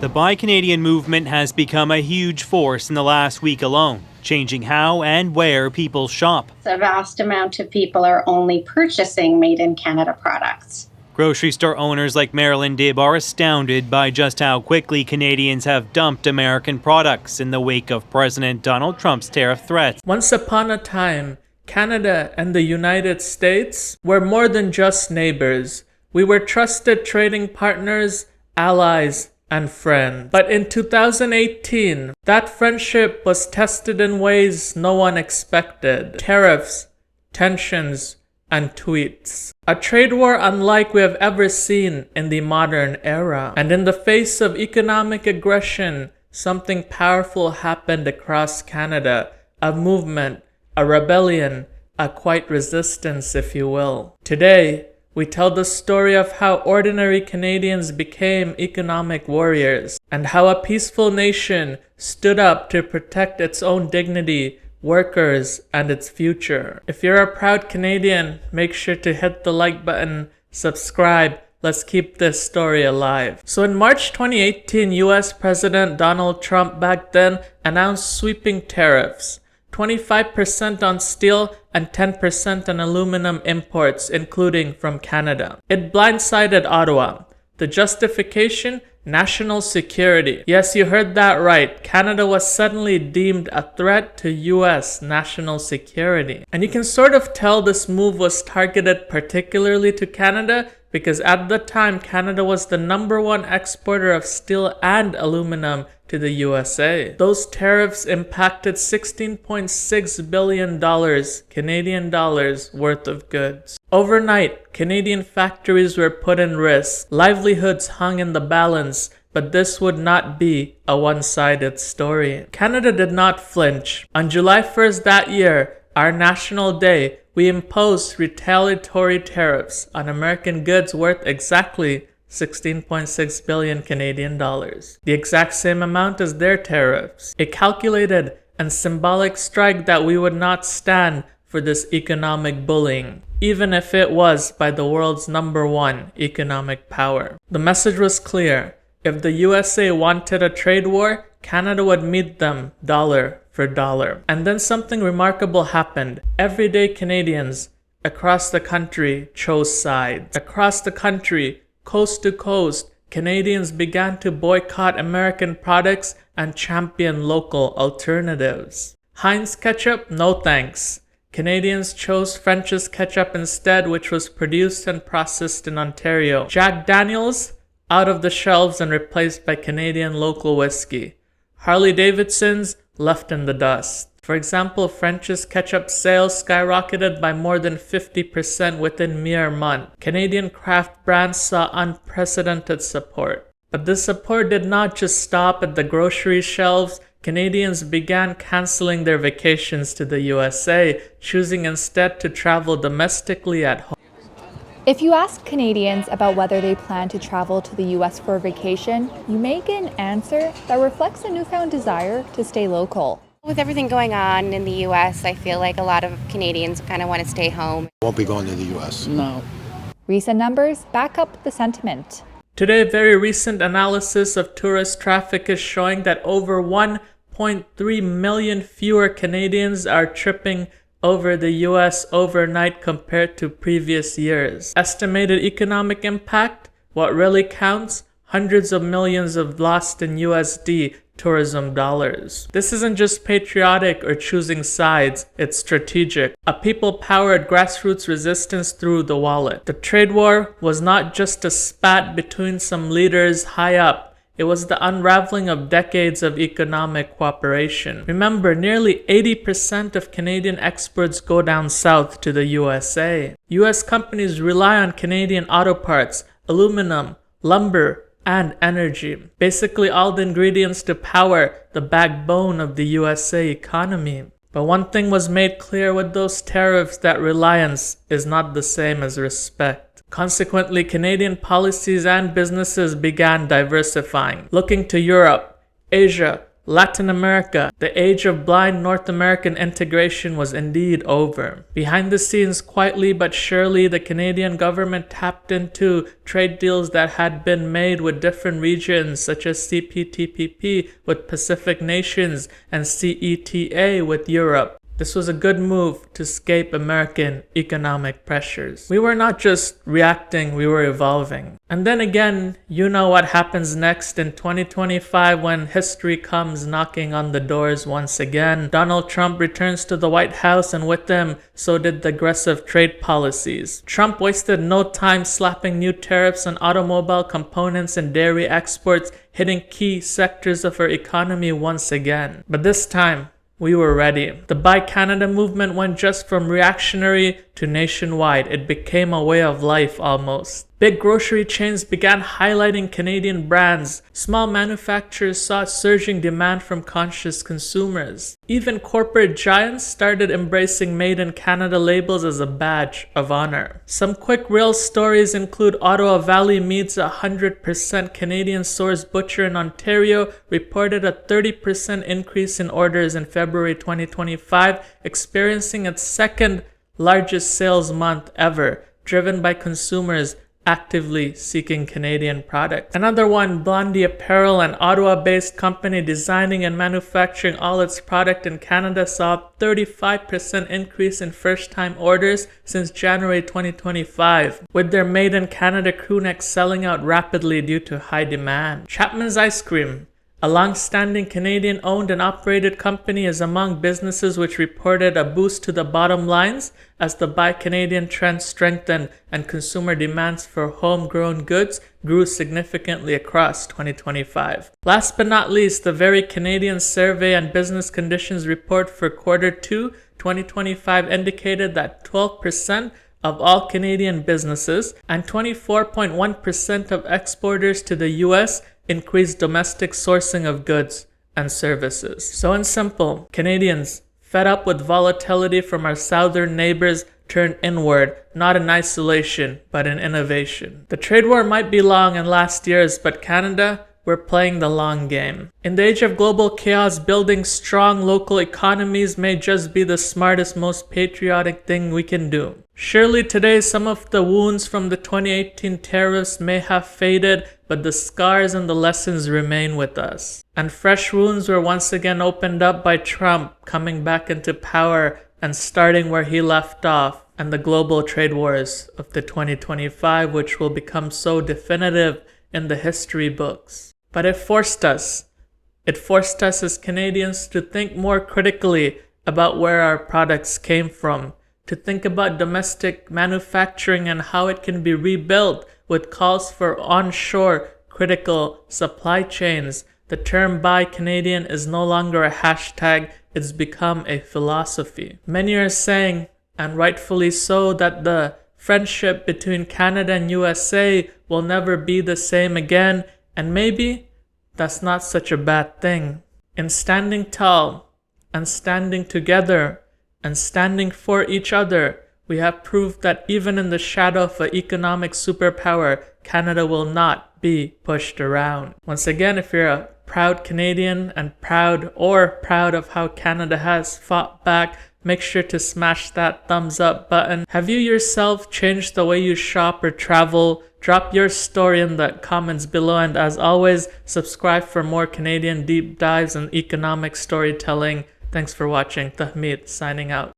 The Buy Canadian movement has become a huge force in the last week alone, changing how and where people shop. A vast amount of people are only purchasing made in Canada products. Grocery store owners like Marilyn Dibb are astounded by just how quickly Canadians have dumped American products in the wake of President Donald Trump's tariff threats. Once upon a time, Canada and the United States were more than just neighbors. We were trusted trading partners, allies, and friends. But in 2018, that friendship was tested in ways no one expected. Tariffs, tensions, and tweets. A trade war unlike we have ever seen in the modern era. And in the face of economic aggression, something powerful happened across Canada. A movement, a rebellion, a quiet resistance, if you will. Today, we tell the story of how ordinary Canadians became economic warriors, and how a peaceful nation stood up to protect its own dignity, workers, and its future. If you're a proud Canadian, make sure to hit the like button, subscribe. Let's keep this story alive. So in March 2018, US President Donald Trump back then announced sweeping tariffs. 25% on steel and 10% on aluminum imports, including from Canada. It blindsided Ottawa. The justification? National security. Yes, you heard that right. Canada was suddenly deemed a threat to US national security. And you can sort of tell this move was targeted particularly to Canada because at the time, Canada was the #1 exporter of steel and aluminum to the USA. Those tariffs impacted $16.6 billion Canadian dollars worth of goods. Overnight, Canadian factories were put in risk. Livelihoods hung in the balance, but this would not be a one-sided story. Canada did not flinch. On July 1st that year, our National Day, we imposed retaliatory tariffs on American goods worth exactly 16.6 billion Canadian dollars. The exact same amount as their tariffs. A calculated and symbolic strike that we would not stand for this economic bullying, even if it was by the world's #1 economic power. The message was clear. If the USA wanted a trade war, Canada would meet them dollar for dollar. And then something remarkable happened. Everyday Canadians across the country chose sides. Across the country, coast to coast, Canadians began to boycott American products and champion local alternatives. Heinz ketchup? No thanks. Canadians chose French's ketchup instead, which was produced and processed in Ontario. Jack Daniels? Out of the shelves and replaced by Canadian local whiskey. Harley Davidson's? Left in the dust. For example, French's ketchup sales skyrocketed by more than 50% within mere month. Canadian craft brands saw unprecedented support. But this support did not just stop at the grocery shelves. Canadians began canceling their vacations to the USA, choosing instead to travel domestically at home. If you ask Canadians about whether they plan to travel to the US for a vacation, you may get an answer that reflects a newfound desire to stay local. With everything going on in the US, I feel like a lot of Canadians kind of want to stay home. Won't be going to the US. No. Recent numbers back up the sentiment. Today, very recent analysis of tourist traffic is showing that over 1.3 million fewer Canadians are tripping over the US overnight compared to previous years. Estimated economic impact? What really counts? Hundreds of millions of lost in USD tourism dollars. This isn't just patriotic or choosing sides, it's strategic. A people-powered grassroots resistance through the wallet. The trade war was not just a spat between some leaders high up. It was the unraveling of decades of economic cooperation. Remember, nearly 80% of Canadian exports go down south to the USA. US companies rely on Canadian auto parts, aluminum, lumber, and energy. Basically all the ingredients to power the backbone of the USA economy. But one thing was made clear with those tariffs, that reliance is not the same as respect. Consequently, Canadian policies and businesses began diversifying, looking to Europe, Asia, Latin America, the age of blind North American integration was indeed over. Behind the scenes, quietly but surely, the Canadian government tapped into trade deals that had been made with different regions, such as CPTPP with Pacific nations and CETA with Europe. This was a good move to escape American economic pressures. We were not just reacting, we were evolving. And then again, you know what happens next in 2025 when history comes knocking on the doors once again. Donald Trump returns to the White House, and with him, so did the aggressive trade policies. Trump wasted no time slapping new tariffs on automobile components and dairy exports, hitting key sectors of our economy once again. But this time, we were ready. The Buy Canada movement went just from reactionary to nationwide. It became a way of life almost. Big grocery chains began highlighting Canadian brands. Small manufacturers saw surging demand from conscious consumers. Even corporate giants started embracing Made in Canada labels as a badge of honor. Some quick real stories include Ottawa Valley Meats, a 100% Canadian sourced butcher in Ontario, reported a 30% increase in orders in February 2025, experiencing its second largest sales month ever, driven by consumers actively seeking Canadian products. Another one, Blondie Apparel, an Ottawa-based company designing and manufacturing all its product in Canada, saw a 35% increase in first-time orders since January 2025, with their Made in Canada crewnecks selling out rapidly due to high demand. Chapman's Ice Cream, a long-standing Canadian-owned and operated company, is among businesses which reported a boost to the bottom lines as the Buy Canadian trend strengthened and consumer demands for homegrown goods grew significantly across 2025. Last but not least, the Very Canadian Survey and Business Conditions Report for Q2 2025 indicated that 12% of all Canadian businesses and 24.1% of exporters to the US increased domestic sourcing of goods and services. So in simple, Canadians, fed up with volatility from our southern neighbors, turned inward, not in isolation, but in innovation. The trade war might be long and last years, but Canada, we're playing the long game. In the age of global chaos, building strong local economies may just be the smartest, most patriotic thing we can do. Surely today some of the wounds from the 2018 tariffs may have faded, but the scars and the lessons remain with us. And fresh wounds were once again opened up by Trump coming back into power and starting where he left off, and the global trade wars of the 2025, which will become so definitive in the history books. But it forced us as Canadians to think more critically about where our products came from, to think about domestic manufacturing and how it can be rebuilt with calls for onshore critical supply chains. The term Buy Canadian is no longer a hashtag, it's become a philosophy. Many are saying, and rightfully so, that the friendship between Canada and USA will never be the same again, and maybe that's not such a bad thing. In standing tall and standing together and standing for each other, we have proved that even in the shadow of an economic superpower, Canada will not be pushed around. Once again, if you're a proud Canadian and proud of how Canada has fought back, make sure to smash that thumbs up button. Have you yourself changed the way you shop or travel? Drop your story in the comments below, and as always, subscribe for more Canadian deep dives and economic storytelling. Thanks for watching. Tahmid signing out.